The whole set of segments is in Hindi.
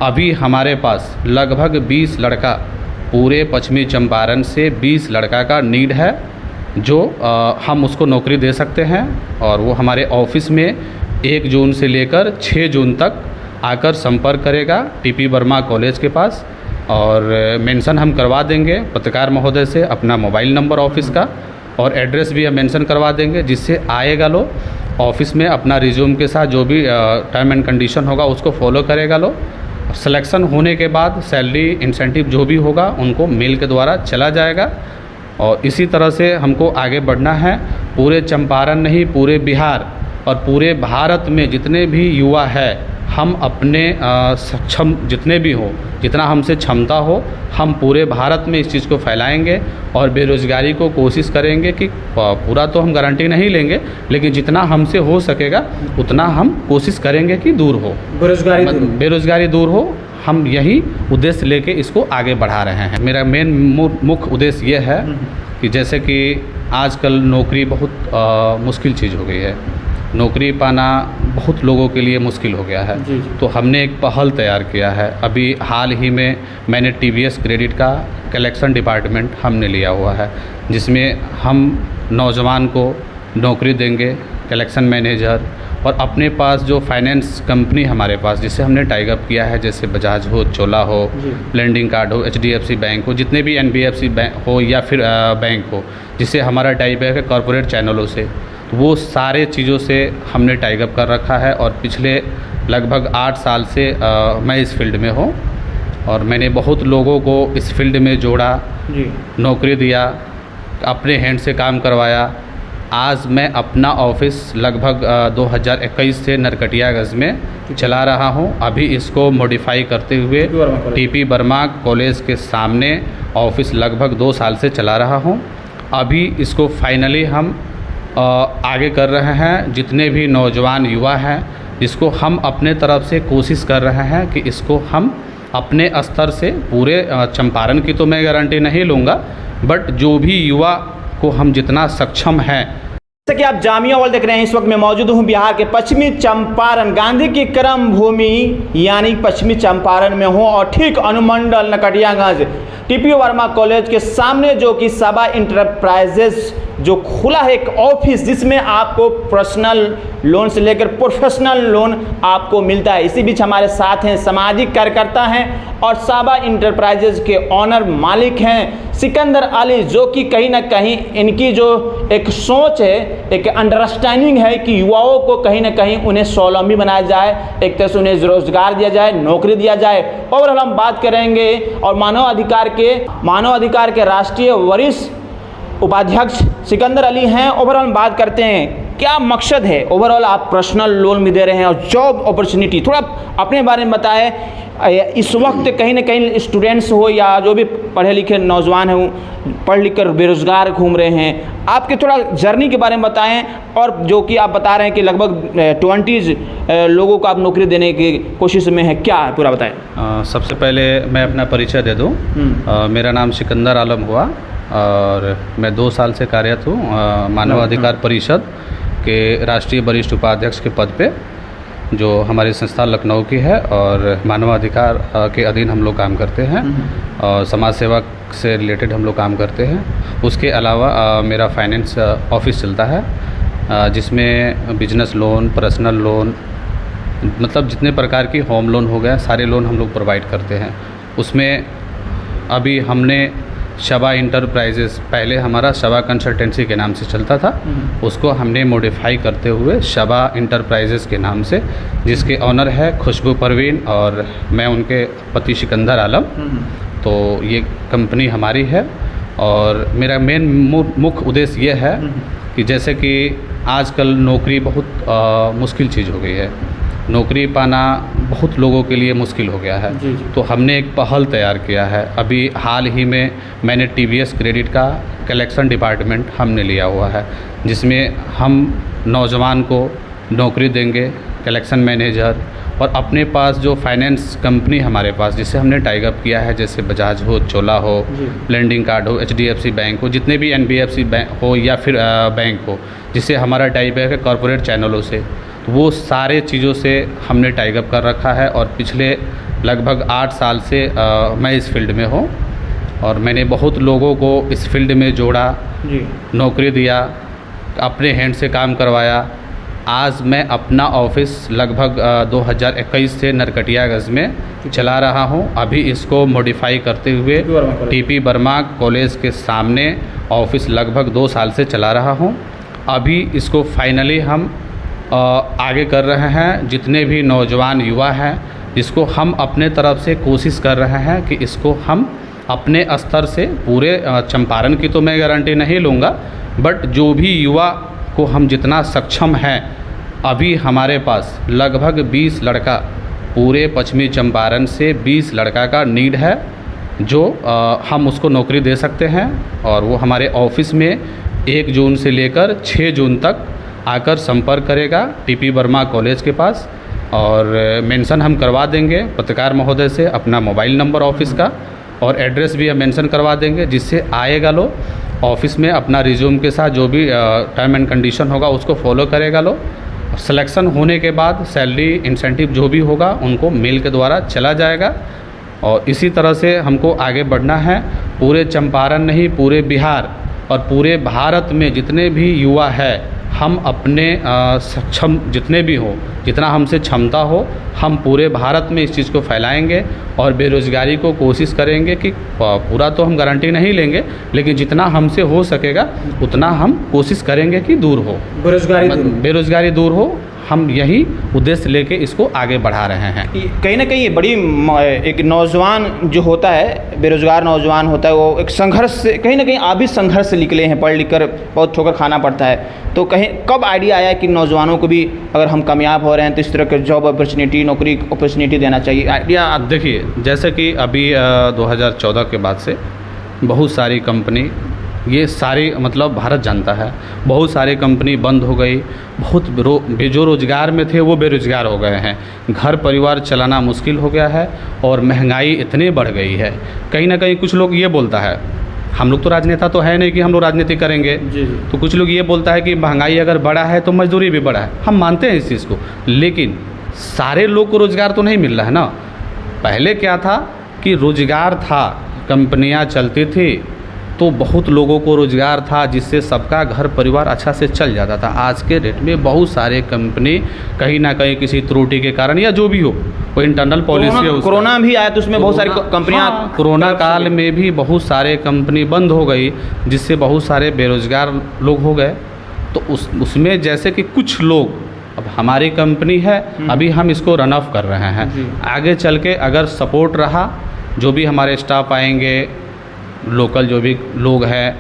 अभी हमारे पास लगभग 20 लड़का पूरे पश्चिमी चंपारण से 20 लड़का का नीड है जो हम उसको नौकरी दे सकते हैं। और वो हमारे ऑफिस में 1 जून से लेकर 6 जून तक आकर संपर्क करेगा टीपी वर्मा कॉलेज के पास। और मेंशन हम करवा देंगे पत्रकार महोदय से अपना मोबाइल नंबर ऑफिस का और एड्रेस भी हम मेंशन करवा देंगे, जिससे आएगा लो ऑफिस में अपना रिज्यूम के साथ जो भी टर्म एंड कंडीशन होगा उसको फॉलो करेगा लो। सिलेक्शन होने के बाद सैलरी इंसेंटिव जो भी होगा उनको मेल के द्वारा चला जाएगा। और इसी तरह से हमको आगे बढ़ना है। पूरे चंपारण नहीं, पूरे बिहार और पूरे भारत में जितने भी युवा है, हम अपने सक्षम जितने भी हो, जितना हमसे क्षमता हो, हम पूरे भारत में इस चीज़ को फैलाएंगे। और बेरोज़गारी को कोशिश करेंगे कि पूरा तो हम गारंटी नहीं लेंगे, लेकिन जितना हमसे हो सकेगा उतना हम कोशिश करेंगे कि दूर हो, बेरोज़गारी दूर हो। हम यही उद्देश्य लेके इसको आगे बढ़ा रहे हैं। मेरा मेन मुख्य उद्देश्य ये है कि जैसे कि आजकल नौकरी बहुत मुश्किल चीज़ हो गई है, नौकरी पाना बहुत लोगों के लिए मुश्किल हो गया है। तो हमने एक पहल तैयार किया है। अभी हाल ही में मैंने टीवीएस क्रेडिट का कलेक्शन डिपार्टमेंट हमने लिया हुआ है, जिसमें हम नौजवान को नौकरी देंगे, कलेक्शन मैनेजर। और अपने पास जो फाइनेंस कंपनी हमारे पास जिससे हमने टाई अप किया है, जैसे बजाज हो, चोला हो, लैंडिंग कार्ड हो, HDFC बैंक हो, जितने भी NBFC बैंक हो या फिर बैंक हो, जिससे हमारा टाई अप है कॉरपोरेट चैनलों से, वो सारे चीज़ों से हमने टाई अप कर रखा है। और पिछले लगभग 8 साल से मैं इस फील्ड में हूँ और मैंने बहुत लोगों को इस फील्ड में जोड़ा, नौकरी दिया, अपने हैंड से काम करवाया। आज मैं अपना ऑफिस लगभग 2021 से नरकटियागंज में चला रहा हूँ। अभी इसको मॉडिफाई करते हुए टीपी वर्मा कॉलेज के सामने ऑफिस लगभग 2 साल से चला रहा हूँ। अभी इसको फाइनली हम आगे कर रहे हैं। जितने भी नौजवान युवा हैं, इसको हम अपने तरफ से कोशिश कर रहे हैं कि इसको हम अपने स्तर से पूरे चंपारण की तो मैं गारंटी नहीं लूँगा, बट जो भी युवा को हम जितना सक्षम हैं। जैसे कि आप जामिया वर्ल्ड देख रहे हैं, इस वक्त मैं मौजूद हूं बिहार के पश्चिमी चंपारण गांधी की कर्म भूमि यानी पश्चिमी चंपारण में हूं और ठीक अनुमंडल नरकटियागंज टीपी वर्मा कॉलेज के सामने जो कि सबा इंटरप्राइजेस जो खुला है एक ऑफिस, जिसमें आपको पर्सनल लोन से लेकर प्रोफेशनल लोन आपको मिलता है। इसी बीच हमारे साथ हैं सामाजिक कार्यकर्ता हैं और सबा इंटरप्राइजेज के ऑनर मालिक हैं सिकंदर अली, जो कि कहीं ना कहीं इनकी जो एक सोच है, एक अंडरस्टैंडिंग है कि युवाओं को कहीं ना कहीं उन्हें स्वावलंबी बनाया जाए, एक तरह से उन्हें रोजगार दिया जाए, नौकरी दिया जाए। ओवरऑल हम बात करेंगे और मानव अधिकार के राष्ट्रीय वरिष्ठ उपाध्यक्ष सिकंदर अली हैं। ओवरऑल हम बात करते हैं क्या मकसद है, ओवरऑल आप पर्सनल लोन भी दे रहे हैं और जॉब अपॉर्चुनिटी, थोड़ा अपने बारे में बताएं। इस वक्त कहीं ना कहीं स्टूडेंट्स हो या जो भी पढ़े लिखे नौजवान हो, पढ़ लिख कर बेरोज़गार घूम रहे हैं, आपके थोड़ा जर्नी के बारे में बताएं। और जो कि आप बता रहे हैं कि लगभग 20 लोगों को आप नौकरी देने की कोशिश में है, क्या है पूरा बताएं। सबसे पहले मैं अपना परिचय दे दूँ। मेरा नाम सिकंदर आलम हुआ और मैं 2 साल से कार्यरत हूँ मानव अधिकार परिषद के राष्ट्रीय वरिष्ठ उपाध्यक्ष के पद पे, जो हमारी संस्था लखनऊ की है। और मानवाधिकार के अधीन हम लोग काम करते हैं और समाज सेवा से रिलेटेड हम लोग काम करते हैं। उसके अलावा मेरा फाइनेंस ऑफिस चलता है, जिसमें बिजनेस लोन, पर्सनल लोन, मतलब जितने प्रकार की होम लोन हो गए, सारे लोन हम लोग प्रोवाइड करते हैं। उसमें अभी हमने सबा इंटरप्राइजेस, पहले हमारा सबा कंसल्टेंसी के नाम से चलता था, उसको हमने मॉडिफाई करते हुए सबा इंटरप्राइजेस के नाम से, जिसके ऑनर है खुशबू परवीन और मैं उनके पति सिकंदर आलम। तो ये कंपनी हमारी है और मेरा मेन मुख्य उद्देश्य ये है कि जैसे कि आजकल नौकरी बहुत मुश्किल चीज़ हो गई है, नौकरी पाना बहुत लोगों के लिए मुश्किल हो गया है। तो हमने एक पहल तैयार किया है। अभी हाल ही में मैंने टीवीएस क्रेडिट का कलेक्शन डिपार्टमेंट हमने लिया हुआ है, जिसमें हम नौजवान को नौकरी देंगे, कलेक्शन मैनेजर। और अपने पास जो फाइनेंस कंपनी हमारे पास जिससे हमने टाई अप किया है, जैसे बजाज हो, चोला हो, लैंडिंग कार्ड हो, HDFC बैंक हो, जितने भी NBFC बैंक हो या फिर बैंक हो, जिससे हमारा टाई अप है कॉरपोरेट चैनलों से, तो वो सारे चीज़ों से हमने टाई अप कर रखा है। और पिछले लगभग 8 साल से मैं इस फील्ड में हूँ और मैंने बहुत लोगों को इस फील्ड में जोड़ा, जी, नौकरी दिया, अपने हैंड से काम करवाया। आज मैं अपना ऑफिस लगभग 2021 से नरकटियागंज में चला रहा हूं। अभी इसको मॉडिफाई करते हुए टीपी वर्मा कॉलेज के सामने ऑफिस लगभग 2 साल से चला रहा हूं। अभी इसको फाइनली हम आगे कर रहे हैं। जितने भी नौजवान युवा हैं, जिसको हम अपने तरफ से कोशिश कर रहे हैं कि इसको हम अपने स्तर से पूरे चंपारण की तो मैं गारंटी नहीं लूँगा, बट जो भी युवा को हम जितना सक्षम हैं, अभी हमारे पास लगभग 20 लड़का पूरे पश्चिमी चंपारण से 20 लड़का का नीड है, जो हम उसको नौकरी दे सकते हैं। और वो हमारे ऑफिस में 1 जून से लेकर 6 जून तक आकर संपर्क करेगा टीपी वर्मा कॉलेज के पास, और मेंशन हम करवा देंगे पत्रकार महोदय से अपना मोबाइल नंबर ऑफिस का, और एड्रेस भी हम मेंशन करवा देंगे, जिससे आएगा लो ऑफिस में अपना रिज्यूम के साथ जो भी टर्म एंड कंडीशन होगा उसको फॉलो करेगा लो। सिलेक्शन होने के बाद सैलरी इंसेंटिव जो भी होगा उनको मेल के द्वारा चला जाएगा। और इसी तरह से हमको आगे बढ़ना है। पूरे चंपारण नहीं, पूरे बिहार और पूरे भारत में जितने भी युवा है, हम अपने सक्षम जितने भी हो, जितना हमसे क्षमता हो, हम पूरे भारत में इस चीज़ को फैलाएंगे और बेरोज़गारी को कोशिश करेंगे कि पूरा तो हम गारंटी नहीं लेंगे, लेकिन जितना हमसे हो सकेगा उतना हम कोशिश करेंगे कि दूर हो, बेरोज़गारी दूर हो। हम यही उद्देश्य लेके इसको आगे बढ़ा रहे हैं। कहीं ना कहीं ये बड़ी एक नौजवान जो होता है, बेरोजगार नौजवान होता है, वो एक संघर्ष से, कहीं ना कहीं आप भी संघर्ष से निकले हैं, पढ़ लिख कर बहुत ठोकर खाना पड़ता है। तो कहीं कब आइडिया आया कि नौजवानों को भी अगर हम कामयाब हो रहे हैं तो इस तरह के जॉब अपॉर्चुनिटी, नौकरी अपॉर्चुनिटी देना चाहिए? आइडिया देखिए, जैसे कि अभी 2014 के बाद से बहुत सारी कंपनी, ये सारी मतलब भारत जानता है, बहुत सारी कंपनी बंद हो गई। बहुत जो रोज़गार में थे वो बेरोज़गार हो गए हैं। घर परिवार चलाना मुश्किल हो गया है और महंगाई इतनी बढ़ गई है। कहीं ना कहीं कुछ लोग ये बोलता है, हम लोग तो राजनेता तो है नहीं कि हम लोग राजनीति करेंगे, तो कुछ लोग ये बोलता है कि महंगाई अगर बढ़ा है तो मजदूरी भी बढ़ा है। हम मानते हैं इस चीज़ को, लेकिन सारे लोग को रोज़गार तो नहीं मिल रहा है ना। पहले क्या था कि रोज़गार था, कंपनियाँ चलती थी तो बहुत लोगों को रोज़गार था, जिससे सबका घर परिवार अच्छा से चल जाता था। आज के डेट में बहुत सारे कंपनी कहीं ना कहीं किसी त्रुटि के कारण या जो भी हो, वो इंटरनल पॉलिसी है। कोरोना भी आया तो उसमें बहुत सारी कंपनियां, कोरोना काल में भी बहुत सारे कंपनी बंद हो गई, जिससे बहुत सारे बेरोज़गार लोग हो गए। तो उसमें जैसे कि कुछ लोग, अब हमारी कंपनी है, अभी हम इसको रन ऑफ कर रहे हैं। आगे चल के अगर सपोर्ट रहा, जो भी हमारे स्टाफ आएंगे, लोकल जो भी लोग हैं,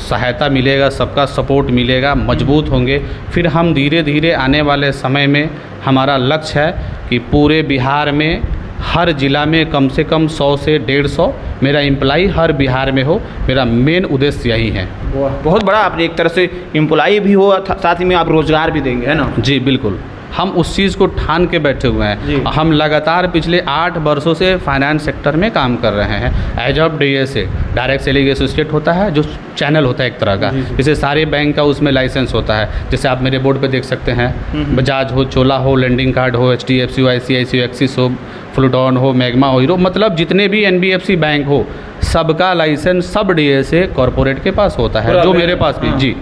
सहायता मिलेगा, सबका सपोर्ट मिलेगा, मजबूत होंगे, फिर हम धीरे धीरे आने वाले समय में हमारा लक्ष्य है कि पूरे बिहार में हर ज़िला में कम से कम 100 से 150 मेरा एम्प्लॉई हर बिहार में हो। मेरा मेन उद्देश्य यही है। बहुत बड़ा, आपने एक तरह से एम्प्लॉई भी हो, साथ ही में आप रोज़गार भी देंगे, है ना? जी बिल्कुल, हम उस चीज़ को ठान के बैठे हुए हैं। हम लगातार पिछले 8 वर्षों से फाइनेंस सेक्टर में काम कर रहे हैं। As of DSA, direct selling associate होता है, जो चैनल होता है एक तरह का, जैसे सारे बैंक का उसमें लाइसेंस होता है। जैसे आप मेरे बोर्ड पे देख सकते हैं, बजाज हो, चोला हो, लैंडिंग कार्ड हो, HDFC हो, ICICI, एक्सिस हो, फ्लूटॉन हो, मैग्मा हो, हीरो, मतलब जितने भी NBFC बैंक हो, सबका लाइसेंस सब DSA कॉरपोरेट के पास होता है, जो मेरे पास भी। जी,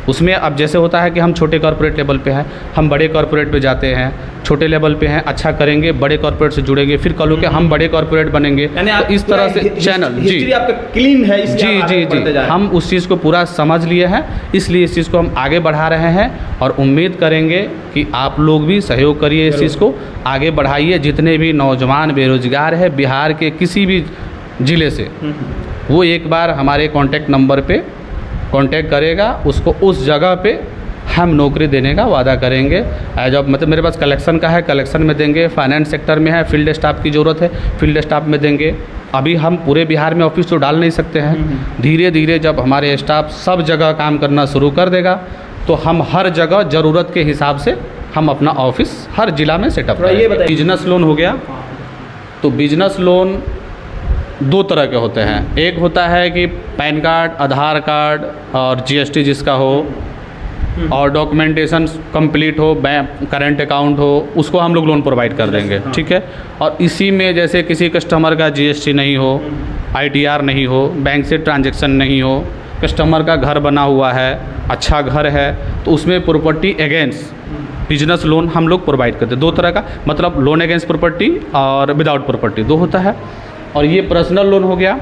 उसमें अब जैसे होता है कि हम छोटे कॉर्पोरेट लेवल पे हैं, हम बड़े कॉर्पोरेट पे जाते हैं, छोटे लेवल पे हैं, अच्छा करेंगे, बड़े कॉर्पोरेट से जुड़ेंगे, फिर कल के हम बड़े कॉर्पोरेट बनेंगे। तो इस तरह से चैनल, जी आपका क्लीन है, जी, हम उस चीज़ को पूरा समझ लिए हैं, इसलिए इस चीज़ को हम आगे बढ़ा रहे हैं और उम्मीद करेंगे कि आप लोग भी सहयोग करिए, इस चीज़ को आगे बढ़ाइए। जितने भी नौजवान बेरोजगार है बिहार के किसी भी ज़िले से, वो एक बार हमारे कॉन्टैक्ट नंबर पे कांटेक्ट करेगा, उसको उस जगह पे हम नौकरी देने का वादा करेंगे। एज ऑफ मतलब मेरे पास कलेक्शन का है, कलेक्शन में देंगे, फाइनेंस सेक्टर में है, फील्ड स्टाफ की ज़रूरत है, फील्ड स्टाफ में देंगे। अभी हम पूरे बिहार में ऑफिस तो डाल नहीं सकते हैं, धीरे धीरे जब हमारे स्टाफ सब जगह काम करना शुरू कर देगा तो हम हर जगह ज़रूरत के हिसाब से हम अपना ऑफिस हर ज़िला में सेटअप करेंगे। बिजनेस लोन हो गया, तो बिजनेस लोन 2 तरह के होते हैं। एक होता है कि पैन कार्ड, आधार कार्ड और GST जिसका हो, और डॉक्यूमेंटेशन कंप्लीट हो, बैंक करंट अकाउंट हो, उसको हम लोग लोन प्रोवाइड कर देंगे। ठीक है। और इसी में जैसे किसी कस्टमर का GST नहीं हो, ITR नहीं हो, बैंक से ट्रांजैक्शन नहीं हो, कस्टमर का घर बना हुआ है, अच्छा घर है, तो उसमें प्रॉपर्टी अगेंस्ट बिजनेस लोन हम लोग प्रोवाइड करते हैं। दो तरह का, मतलब लोन अगेंस्ट प्रॉपर्टी और विदाउट प्रॉपर्टी, दो होता है। और ये पर्सनल लोन हो गया,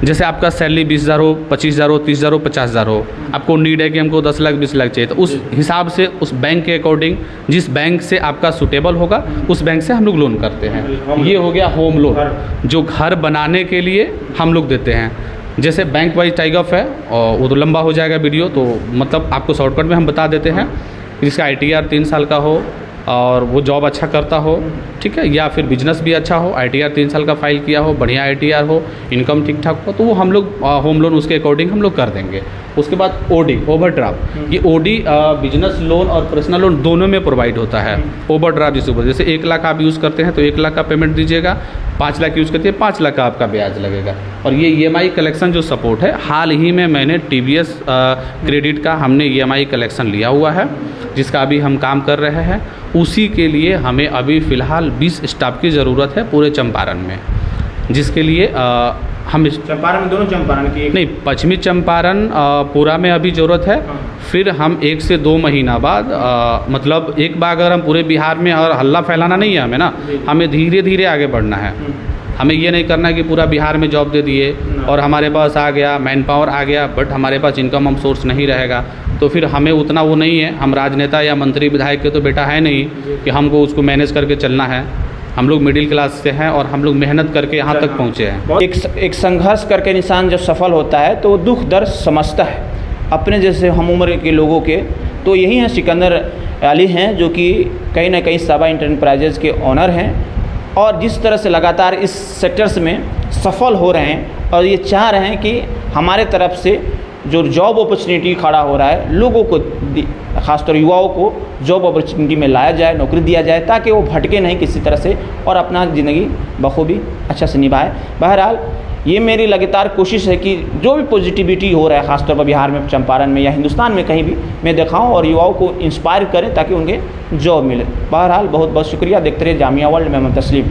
जैसे आपका सैलरी 20,000 हो, 25,000 हो, 30,000 हो, 50,000 हो, आपको नीड है कि हमको 10 लाख 20 लाख चाहिए, तो उस हिसाब से उस बैंक के अकॉर्डिंग जिस बैंक से आपका सूटेबल होगा उस बैंक से हम लोग लोन करते हैं। ये हो गया होम लोन, जो घर बनाने के लिए हम लोग देते हैं। जैसे बैंक वाइज टाइप ऑफ है, और वो तो लंबा हो जाएगा वीडियो, तो मतलब आपको शॉर्टकट में हम बता देते हैं। जिसका ITR 3 साल का हो और वो जॉब अच्छा करता हो, ठीक है, या फिर बिजनेस भी अच्छा हो, ITR 3 साल का फाइल किया हो, बढ़िया ITR हो, इनकम ठीक ठाक हो, तो वो हम लोग होम लोन उसके अकॉर्डिंग हम लोग कर देंगे। उसके बाद OD ओवरड्राफ्ट, ये OD बिजनेस लोन और पर्सनल लोन दोनों में प्रोवाइड होता है। ओवरड्राफ्ट जिसके ऊपर जैसे 1 लाख आप यूज़ करते हैं तो 1 लाख का पेमेंट दीजिएगा, 5 लाख यूज़ करते हैं 5 लाख का आपका ब्याज लगेगा। और ये EMI कलेक्शन जो सपोर्ट है, हाल ही में मैंने TVS क्रेडिट का हमने EMI कलेक्शन लिया हुआ है, जिसका अभी हम काम कर रहे हैं। उसी के लिए हमें अभी फ़िलहाल 20 स्टाफ की ज़रूरत है पूरे चंपारण में, जिसके लिए हम चंपारण में, दोनों चंपारण की नहीं, पश्चिमी चंपारण पूरा में अभी ज़रूरत है। फिर हम 1 से 2 महीना बाद मतलब एक बार अगर हम पूरे बिहार में, और हल्ला फैलाना नहीं है हमें ना, हमें धीरे धीरे आगे बढ़ना है। हमें ये नहीं करना है कि पूरा बिहार में जॉब दे दिए और हमारे पास आ गया, मैन पावर आ गया, बट हमारे पास इनकम हम सोर्स नहीं रहेगा, तो फिर हमें उतना वो नहीं है। हम राजनेता या मंत्री विधायक के तो बेटा है नहीं कि हमको उसको मैनेज करके चलना है। हम लोग मिडिल क्लास से हैं और हम लोग मेहनत करके यहाँ तक पहुँचे हैं। एक संघर्ष करके इंसान जब सफल होता है तो वो दुख दर्द समझता है अपने जैसे हम उम्र के लोगों के। तो यही हैं सिकंदर अली हैं, जो कि कहीं ना कहीं साबा इंटरप्राइजेज के ऑनर हैं, और जिस तरह से लगातार इस सेक्टर्स में सफल हो रहे हैं, और ये चाह रहे हैं कि हमारे तरफ से जो जॉब अपॉर्चुनिटी खड़ा हो रहा है, लोगों को, खासतौर युवाओं को जॉब अपॉर्चुनिटी में लाया जाए, नौकरी दिया जाए, ताकि वो भटके नहीं किसी तरह से और अपना ज़िंदगी बखूबी अच्छा से निभाए। बहरहाल ये मेरी लगातार कोशिश है कि जो भी पॉजिटिविटी हो रहा है खासतौर पर बिहार में, चंपारण में या हिंदुस्तान में कहीं भी, मैं दिखाऊं और युवाओं को इंस्पायर करें ताकि उन्हें जॉब मिले। बहरहाल बहुत बहुत शुक्रिया। देखते रहिए जामिया वर्ल्ड में। मैं तस्लीम।